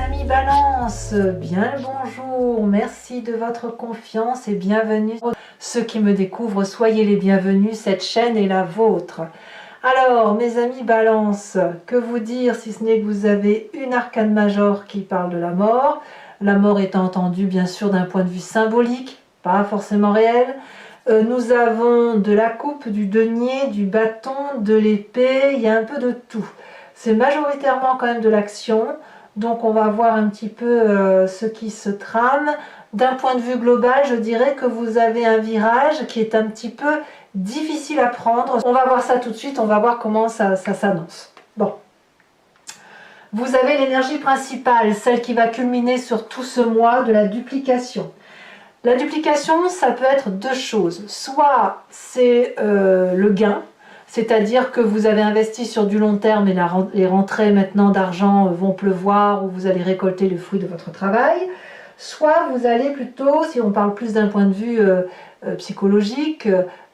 amis Balance, bien le bonjour, merci de votre confiance et bienvenue. Ceux qui me découvrent, soyez les bienvenus, cette chaîne est la vôtre. Alors mes amis Balance, que vous dire si ce n'est que vous avez une arcane majeure qui parle de la mort étant entendue bien sûr d'un point de vue symbolique, pas forcément réel. Nous avons de la coupe, du denier, du bâton, de l'épée, il y a un peu de tout. C'est majoritairement quand même de l'action. Donc on va voir un petit peu ce qui se trame. D'un point de vue global, je dirais que vous avez un virage qui est un petit peu difficile à prendre. On va voir ça tout de suite, on va voir comment ça s'annonce. Bon. Vous avez l'énergie principale, celle qui va culminer sur tout ce mois de la duplication. La duplication, ça peut être deux choses. Soit c'est le gain, c'est-à-dire que vous avez investi sur du long terme et les rentrées maintenant d'argent vont pleuvoir ou vous allez récolter le fruit de votre travail. Soit vous allez plutôt, si on parle plus d'un point de vue psychologique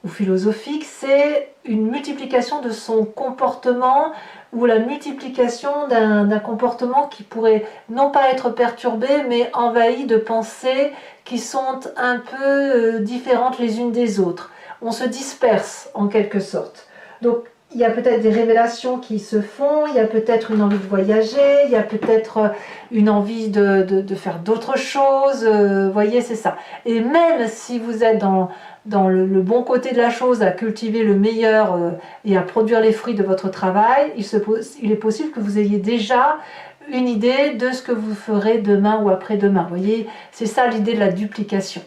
ou philosophique, c'est une multiplication de son comportement ou la multiplication d'un comportement qui pourrait non pas être perturbé mais envahi de pensées qui sont un peu différentes les unes des autres. On se disperse en quelque sorte. Donc, il y a peut-être des révélations qui se font, il y a peut-être une envie de voyager, il y a peut-être une envie de faire d'autres choses, voyez, c'est ça. Et même si vous êtes dans le bon côté de la chose, à cultiver le meilleur et à produire les fruits de votre travail, il est possible que vous ayez déjà une idée de ce que vous ferez demain ou après-demain. Voyez, c'est ça l'idée de la duplication.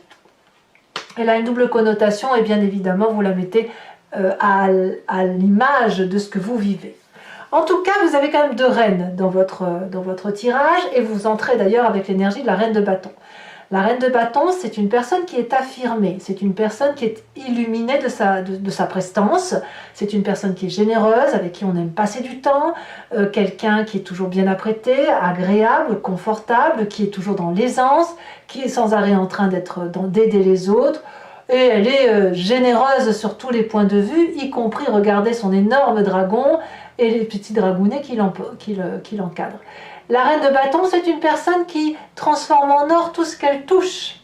Elle a une double connotation et bien évidemment, vous la mettez à l'image de ce que vous vivez. En tout cas, vous avez quand même deux reines dans votre tirage et vous entrez d'ailleurs avec l'énergie de la reine de bâton. La reine de bâton, c'est une personne qui est affirmée, c'est une personne qui est illuminée de sa prestance, c'est une personne qui est généreuse, avec qui on aime passer du temps, quelqu'un qui est toujours bien apprêté, agréable, confortable, qui est toujours dans l'aisance, qui est sans arrêt en train d'aider les autres. Et elle est généreuse sur tous les points de vue, y compris regarder son énorme dragon et les petits dragounets qui l'encadrent. La reine de bâton, c'est une personne qui transforme en or tout ce qu'elle touche.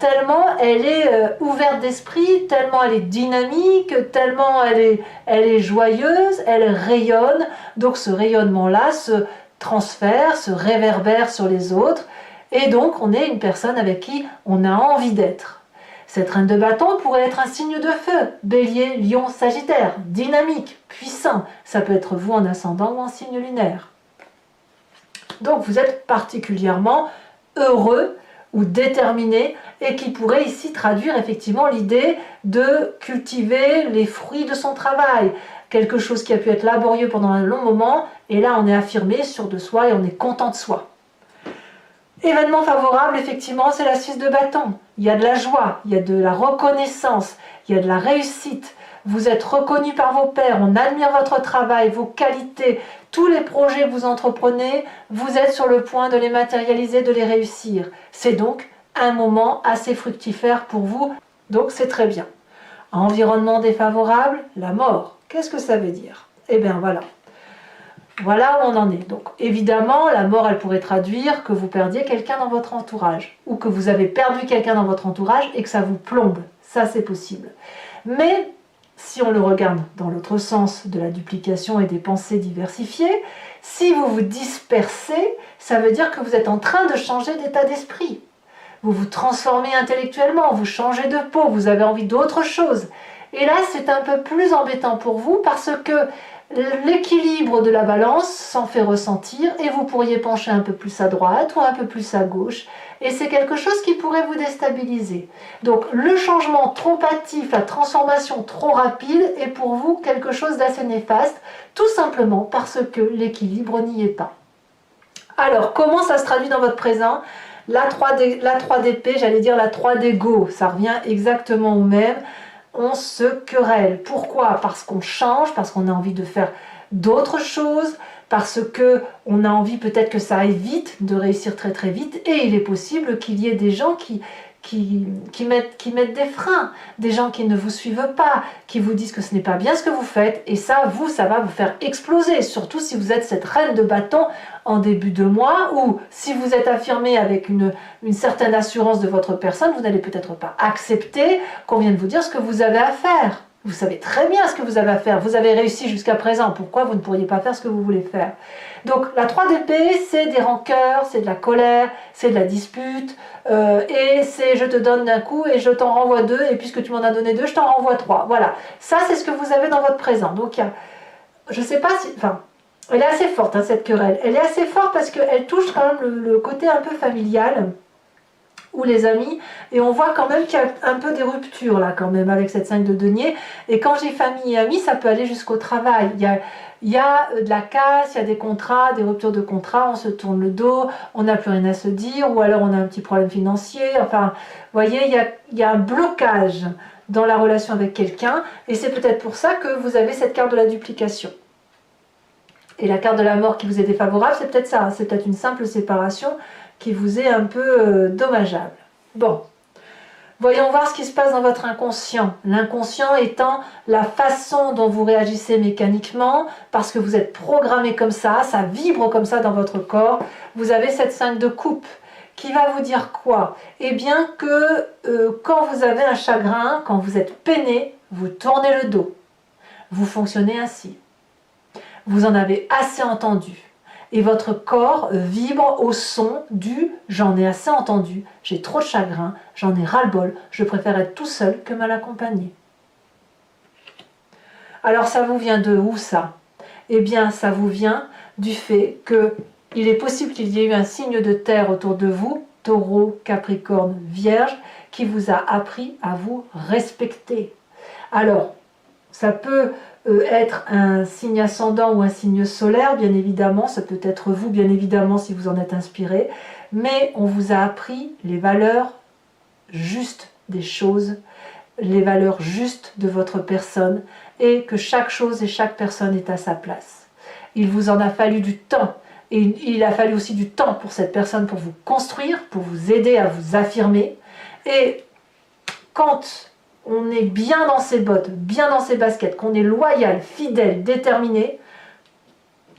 Tellement elle est ouverte d'esprit, tellement elle est dynamique, tellement elle est joyeuse, elle rayonne. Donc ce rayonnement-là se transfère, se réverbère sur les autres. Et donc on est une personne avec qui on a envie d'être. Cette reine de bâton pourrait être un signe de feu, bélier, lion, sagittaire, dynamique, puissant. Ça peut être vous en ascendant ou en signe lunaire. Donc vous êtes particulièrement heureux ou déterminé et qui pourrait ici traduire effectivement l'idée de cultiver les fruits de son travail. Quelque chose qui a pu être laborieux pendant un long moment et là on est affirmé, sûr de soi et on est content de soi. Événement favorable, effectivement, c'est la 6 de bâton. Il y a de la joie, il y a de la reconnaissance, il y a de la réussite. Vous êtes reconnu par vos pairs, on admire votre travail, vos qualités, tous les projets que vous entreprenez, vous êtes sur le point de les matérialiser, de les réussir. C'est donc un moment assez fructifère pour vous, donc c'est très bien. Environnement défavorable, la mort. Qu'est-ce que ça veut dire? Eh bien voilà. Voilà où on en est. Donc évidemment, la mort, elle pourrait traduire que vous perdiez quelqu'un dans votre entourage ou que vous avez perdu quelqu'un dans votre entourage et que ça vous plombe. Ça, c'est possible. Mais si on le regarde dans l'autre sens de la duplication et des pensées diversifiées, si vous vous dispersez, ça veut dire que vous êtes en train de changer d'état d'esprit. Vous vous transformez intellectuellement, vous changez de peau, vous avez envie d'autre chose. Et là, c'est un peu plus embêtant pour vous parce que l'équilibre de la balance s'en fait ressentir et vous pourriez pencher un peu plus à droite ou un peu plus à gauche et c'est quelque chose qui pourrait vous déstabiliser. Donc le changement trop hâtif, la transformation trop rapide est pour vous quelque chose d'assez néfaste, tout simplement parce que l'équilibre n'y est pas. Alors comment ça se traduit dans votre présent? La 3 d'épée, j'allais dire la 3 d'ego, ça revient exactement au même. On se querelle. Pourquoi? Parce qu'on change, parce qu'on a envie de faire d'autres choses, parce qu'on a envie peut-être que ça aille vite, de réussir très très vite, et il est possible qu'il y ait des gens mettent des freins, des gens qui ne vous suivent pas, qui vous disent que ce n'est pas bien ce que vous faites, et ça va vous faire exploser, surtout si vous êtes cette reine de bâton en début de mois, ou si vous êtes affirmé avec une certaine assurance de votre personne, vous n'allez peut-être pas accepter qu'on vienne vous dire ce que vous avez à faire. Vous savez très bien ce que vous avez à faire, vous avez réussi jusqu'à présent, pourquoi vous ne pourriez pas faire ce que vous voulez faire? Donc la 3 d'épée, c'est des rancœurs, c'est de la colère, c'est de la dispute, et c'est je te donne d'un coup et je t'en renvoie 2, et puisque tu m'en as donné 2, je t'en renvoie 3. Voilà, ça c'est ce que vous avez dans votre présent. Donc je ne sais pas si... Enfin, elle est assez forte, hein, cette querelle. Elle est assez forte parce qu'elle touche quand même le côté un peu familial, ou les amis, et on voit quand même qu'il y a un peu des ruptures là quand même avec cette 5 de denier, et quand j'ai famille et amis, ça peut aller jusqu'au travail, il y a de la casse, il y a des contrats, des ruptures de contrats, on se tourne le dos, on n'a plus rien à se dire, ou alors on a un petit problème financier, enfin, vous voyez, il y a un blocage dans la relation avec quelqu'un, et c'est peut-être pour ça que vous avez cette carte de la duplication. Et la carte de la mort qui vous est défavorable, c'est peut-être ça, hein, c'est peut-être une simple séparation qui vous est un peu dommageable. Bon, voyons voir ce qui se passe dans votre inconscient. L'inconscient étant la façon dont vous réagissez mécaniquement, parce que vous êtes programmé comme ça vibre comme ça dans votre corps. Vous avez cette 5 de coupe qui va vous dire quoi? Eh bien que quand vous avez un chagrin, quand vous êtes peiné, vous tournez le dos. Vous fonctionnez ainsi. Vous en avez assez entendu. Et votre corps vibre au son du « j'en ai assez entendu, j'ai trop de chagrin, j'en ai ras-le-bol, je préfère être tout seul que mal accompagné ». Alors ça vous vient de où ça? Eh bien ça vous vient du fait qu'il est possible qu'il y ait eu un signe de terre autour de vous, Taureau, Capricorne, Vierge, qui vous a appris à vous respecter. Alors, ça peut être un signe ascendant ou un signe solaire, bien évidemment, ça peut être vous, bien évidemment, si vous en êtes inspiré, mais on vous a appris les valeurs justes des choses, les valeurs justes de votre personne, et que chaque chose et chaque personne est à sa place. Il vous en a fallu du temps, et il a fallu aussi du temps pour cette personne, pour vous construire, pour vous aider à vous affirmer, et quand on est bien dans ses bottes, bien dans ses baskets, qu'on est loyal, fidèle, déterminé,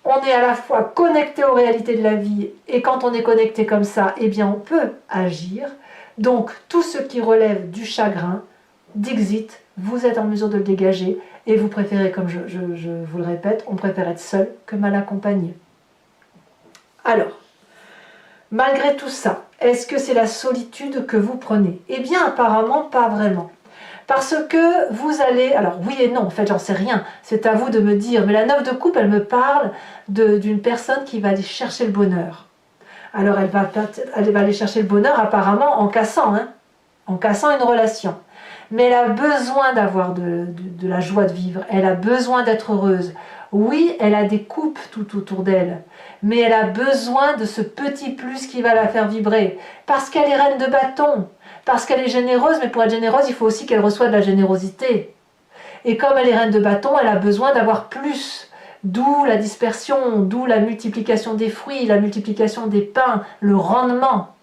on est à la fois connecté aux réalités de la vie, et quand on est connecté comme ça, eh bien on peut agir. Donc tout ce qui relève du chagrin, d'exit, vous êtes en mesure de le dégager, et vous préférez, comme je vous le répète, on préfère être seul que mal accompagné. Alors, malgré tout ça, est-ce que c'est la solitude que vous prenez? Eh bien apparemment pas vraiment. Parce que vous allez... Alors oui et non, en fait j'en sais rien, c'est à vous de me dire. Mais la 9 de coupe, elle me parle d'une personne qui va aller chercher le bonheur. Alors elle va aller chercher le bonheur apparemment en cassant, hein, en cassant une relation. Mais elle a besoin d'avoir de la joie de vivre, elle a besoin d'être heureuse. Oui, elle a des coupes tout autour d'elle, mais elle a besoin de ce petit plus qui va la faire vibrer. Parce qu'elle est reine de bâton. Parce qu'elle est généreuse, mais pour être généreuse, il faut aussi qu'elle reçoive de la générosité. Et comme elle est reine de bâton, elle a besoin d'avoir plus. D'où la dispersion, d'où la multiplication des fruits, la multiplication des pains, le rendement.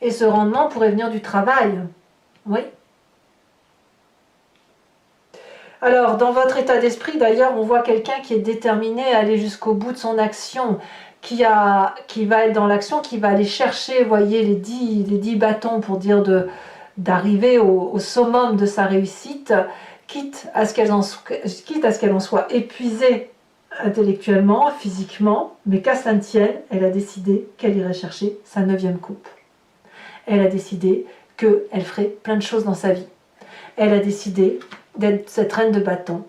Et ce rendement pourrait venir du travail. Oui. Alors, dans votre état d'esprit, d'ailleurs, on voit quelqu'un qui est déterminé à aller jusqu'au bout de son action, qui va être dans l'action, qui va aller chercher, voyez, les 10 bâtons pour dire d'arriver au summum de sa réussite, quitte à ce qu'elle en soit épuisée intellectuellement, physiquement, mais qu'à cela ne tienne, elle a décidé qu'elle irait chercher sa 9e coupe. Elle a décidé qu'elle ferait plein de choses dans sa vie. Elle a décidé d'être cette reine de bâton,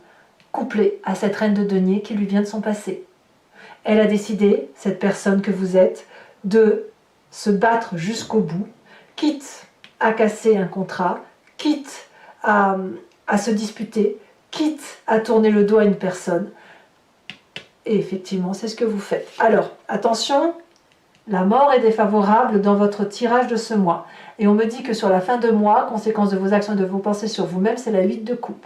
couplée à cette reine de denier qui lui vient de son passé. Elle a décidé, cette personne que vous êtes, de se battre jusqu'au bout, quitte à casser un contrat, quitte à se disputer, quitte à tourner le dos à une personne. Et effectivement, c'est ce que vous faites. Alors, attention, la mort est défavorable dans votre tirage de ce mois. Et on me dit que sur la fin de mois, conséquence de vos actions et de vos pensées sur vous-même, c'est la 8 de coupe.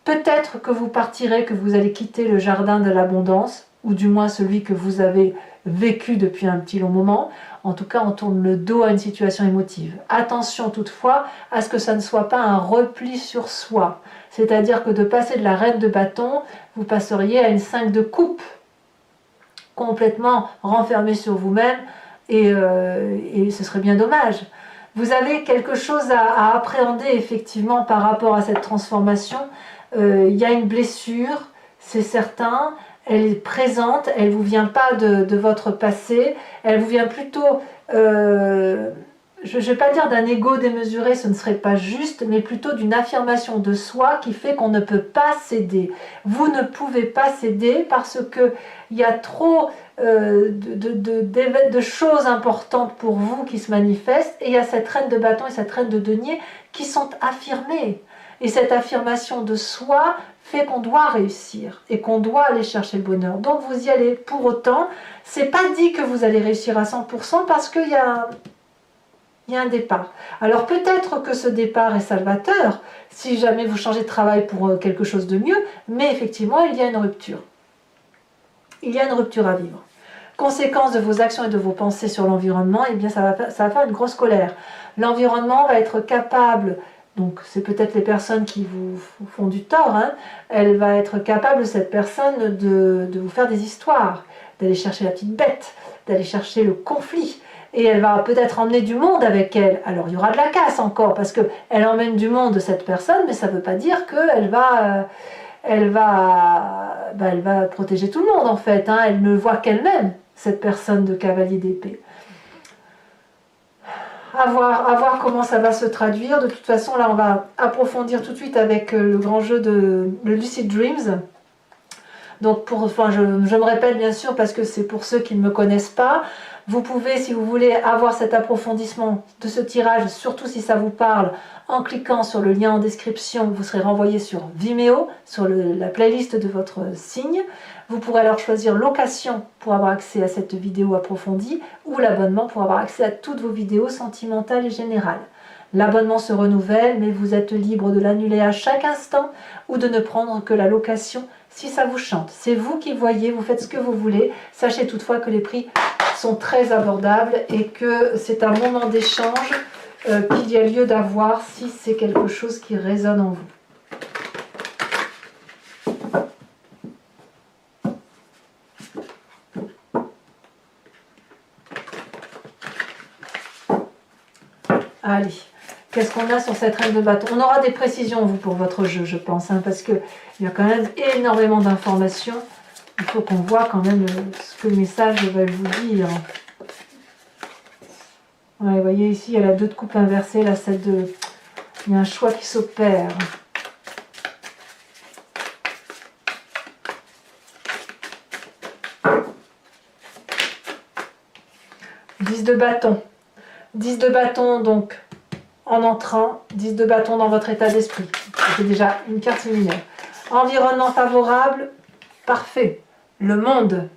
Peut-être que vous partirez, que vous allez quitter le jardin de l'abondance, ou du moins celui que vous avez vécu depuis un petit long moment. En tout cas, on tourne le dos à une situation émotive. Attention toutefois à ce que ça ne soit pas un repli sur soi. C'est-à-dire que de passer de la reine de bâton, vous passeriez à une 5 de coupe, complètement renfermé sur vous-même, et ce serait bien dommage. Vous avez quelque chose à appréhender effectivement par rapport à cette transformation. Il y a une blessure, c'est certain, elle est présente, elle ne vous vient pas de votre passé, elle vous vient plutôt, je ne vais pas dire d'un ego démesuré, ce ne serait pas juste, mais plutôt d'une affirmation de soi qui fait qu'on ne peut pas céder. Vous ne pouvez pas céder parce qu'il y a trop de choses importantes pour vous qui se manifestent, et il y a cette reine de bâton et cette reine de denier qui sont affirmées. Et cette affirmation de soi fait qu'on doit réussir et qu'on doit aller chercher le bonheur. Donc vous y allez. Pour autant, c'est pas dit que vous allez réussir à 100% parce qu'il y a un départ. Alors peut-être que ce départ est salvateur si jamais vous changez de travail pour quelque chose de mieux, mais effectivement il y a une rupture. Il y a une rupture à vivre. Conséquence de vos actions et de vos pensées sur l'environnement, eh bien ça va faire une grosse colère. L'environnement va être capable, donc c'est peut-être les personnes qui vous font du tort, hein, elle va être capable, cette personne, de vous faire des histoires, d'aller chercher la petite bête, d'aller chercher le conflit. Et elle va peut-être emmener du monde avec elle. Alors il y aura de la casse encore, parce qu'elle emmène du monde, cette personne, mais ça ne veut pas dire qu'elle va... elle va protéger tout le monde en fait, hein. Elle ne voit qu'elle-même, cette personne de cavalier d'épée. À voir comment ça va se traduire. De toute façon, là on va approfondir tout de suite avec le grand jeu de le Lucid Dreams. Donc je me répète bien sûr parce que c'est pour ceux qui ne me connaissent pas. Vous pouvez, si vous voulez, avoir cet approfondissement de ce tirage, surtout si ça vous parle, en cliquant sur le lien en description, vous serez renvoyé sur Vimeo, sur la playlist de votre signe. Vous pourrez alors choisir location pour avoir accès à cette vidéo approfondie ou l'abonnement pour avoir accès à toutes vos vidéos sentimentales et générales. L'abonnement se renouvelle, mais vous êtes libre de l'annuler à chaque instant ou de ne prendre que la location si ça vous chante. C'est vous qui voyez, vous faites ce que vous voulez. Sachez toutefois que les prix sont très abordables et que c'est un moment d'échange qu'il y a lieu d'avoir si c'est quelque chose qui résonne en vous. Allez, qu'est-ce qu'on a sur cette reine de bâton? On aura des précisions, vous, pour votre jeu, je pense, hein, parce qu'il y a quand même énormément d'informations. Il faut qu'on voit quand même ce que le message va vous dire. Ouais, vous voyez ici, il y a la 2 de coupe inversée, la 7 de... Il y a un choix qui s'opère. Dix de bâton. 10 de bâton, donc, en entrant. 10 de bâton dans votre état d'esprit. C'est déjà une carte similaire. Environnement favorable, parfait. Le monde.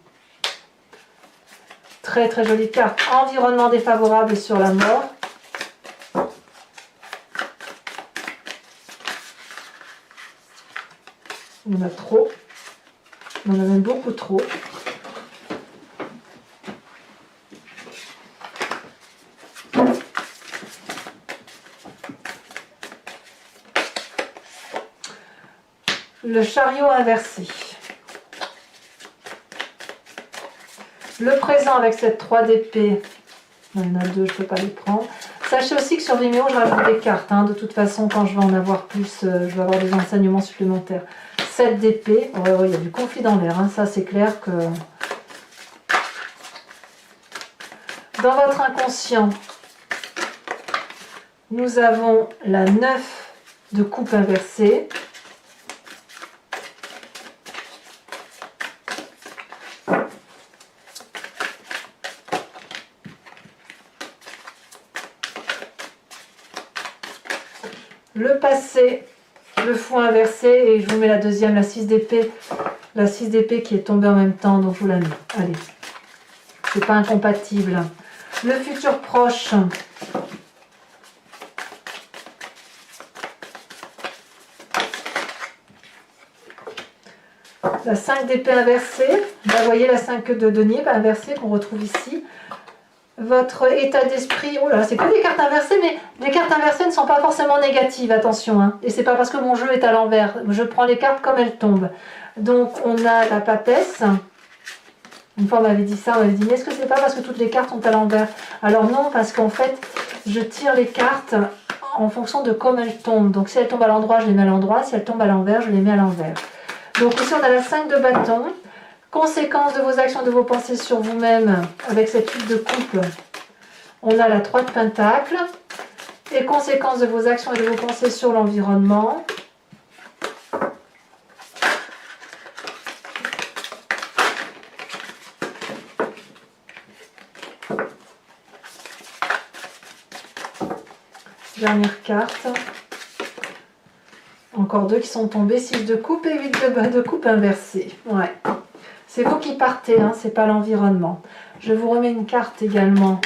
Très très jolie carte. Environnement défavorable sur la mort. Il y en a trop. Il y en a même beaucoup trop. Le chariot inversé. Le présent avec cette 3 d'épée. Il y en a 2, je ne peux pas les prendre. Sachez aussi que sur Vimeo, je rajoute des cartes. Hein. De toute façon, quand je vais en avoir plus, je vais avoir des enseignements supplémentaires. 7 d'épée. Oh, il y a du conflit dans l'air. Hein. Ça, c'est clair que... Dans votre inconscient, nous avons la 9 de coupe inversée. Le passé, le fou inversé, et je vous mets la deuxième, la 6 d'épée. La 6 d'épée qui est tombée en même temps, donc je vous la mets. Allez, c'est pas incompatible. Le futur proche. la 5 d'épée inversée. Vous voyez la 5 de denier inversée qu'on retrouve ici. Votre état d'esprit, oh là, c'est que des cartes inversées, mais les cartes inversées ne sont pas forcément négatives, attention, hein. Et c'est pas parce que mon jeu est à l'envers, je prends les cartes comme elles tombent. Donc on a la papesse. Une fois on m'avait dit ça, on m'avait dit, mais est-ce que c'est pas parce que toutes les cartes sont à l'envers? Alors non, parce qu'en fait, je tire les cartes en fonction de comment elles tombent. Donc si elles tombent à l'endroit, je les mets à l'endroit, si elles tombent à l'envers, je les mets à l'envers. Donc ici on a la 5 de bâton. Conséquences de vos actions, de vos pensées sur vous-même avec cette huile de couple. On a la 3 de pentacle. Et conséquences de vos actions et de vos pensées sur l'environnement. Dernière carte. Encore 2 qui sont tombés. 6 de coupe et 8 de coupe inversée. Ouais. C'est vous qui partez, hein, c'est pas l'environnement. Je vous remets une carte également.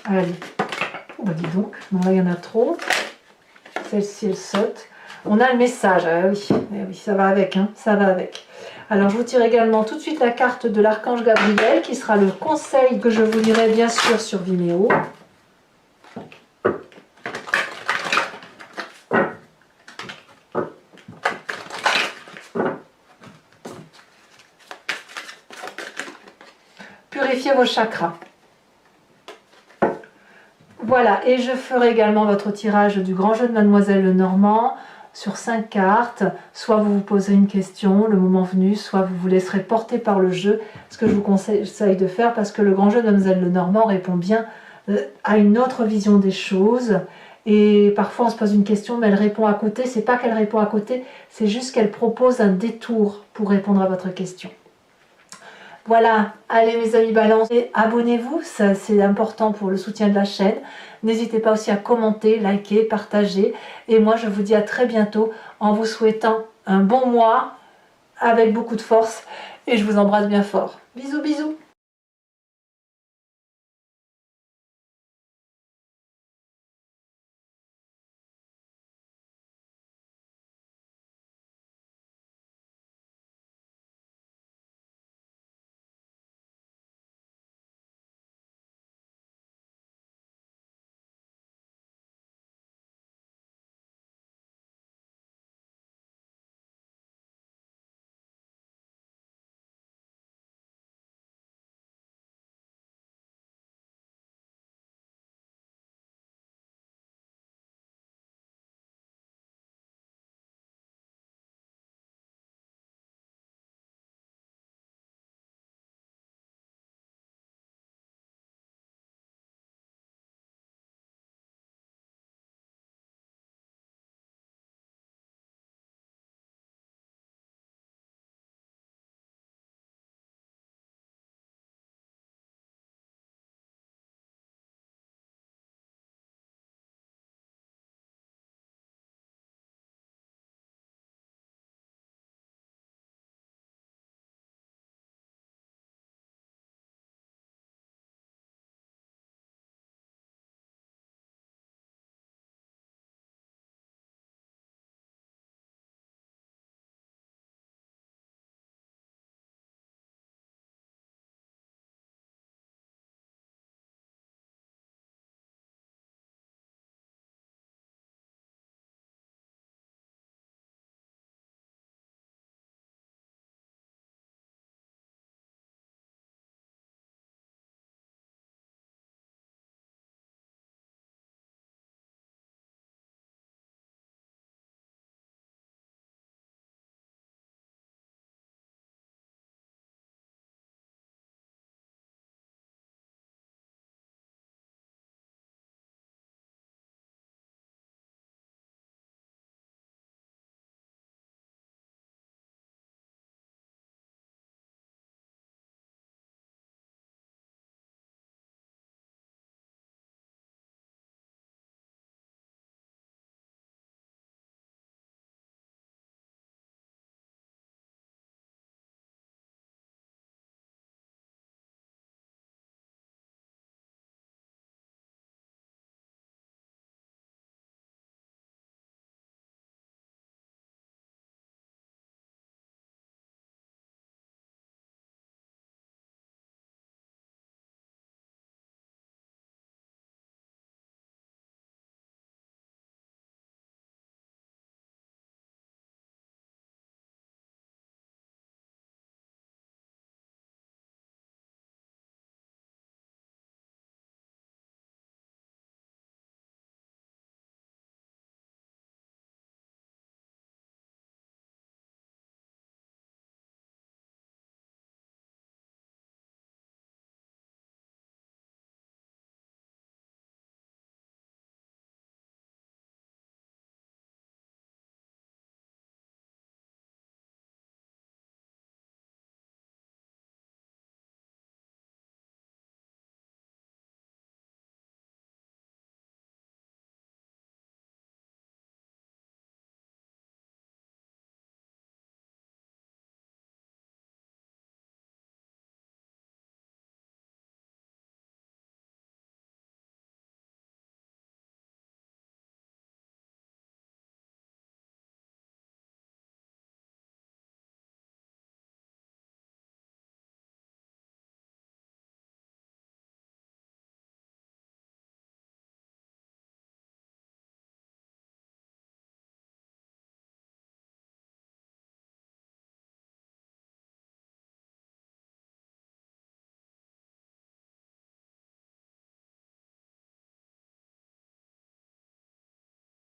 Allez. Oh, bah dis donc, non, là il y en a trop. Celle-ci, elle saute. On a le message, ah oui, oui, ça va avec, hein, ça va avec. Alors je vous tire également tout de suite la carte de l'archange Gabriel qui sera le conseil que je vous lirai bien sûr sur Vimeo. Purifiez vos chakras. Voilà, et je ferai également votre tirage du grand jeu de Mademoiselle Lenormand sur 5 cartes. Soit vous vous posez une question le moment venu, soit vous vous laisserez porter par le jeu, ce que je vous conseille de faire parce que le grand jeu de Mademoiselle Lenormand répond bien à une autre vision des choses. Et parfois on se pose une question mais elle répond à côté. C'est pas qu'elle répond à côté, c'est juste qu'elle propose un détour pour répondre à votre question. Voilà, allez mes amis Balance, abonnez-vous, c'est important pour le soutien de la chaîne. N'hésitez pas aussi à commenter, liker, partager. Et moi je vous dis à très bientôt en vous souhaitant un bon mois avec beaucoup de force. Et je vous embrasse bien fort. Bisous bisous.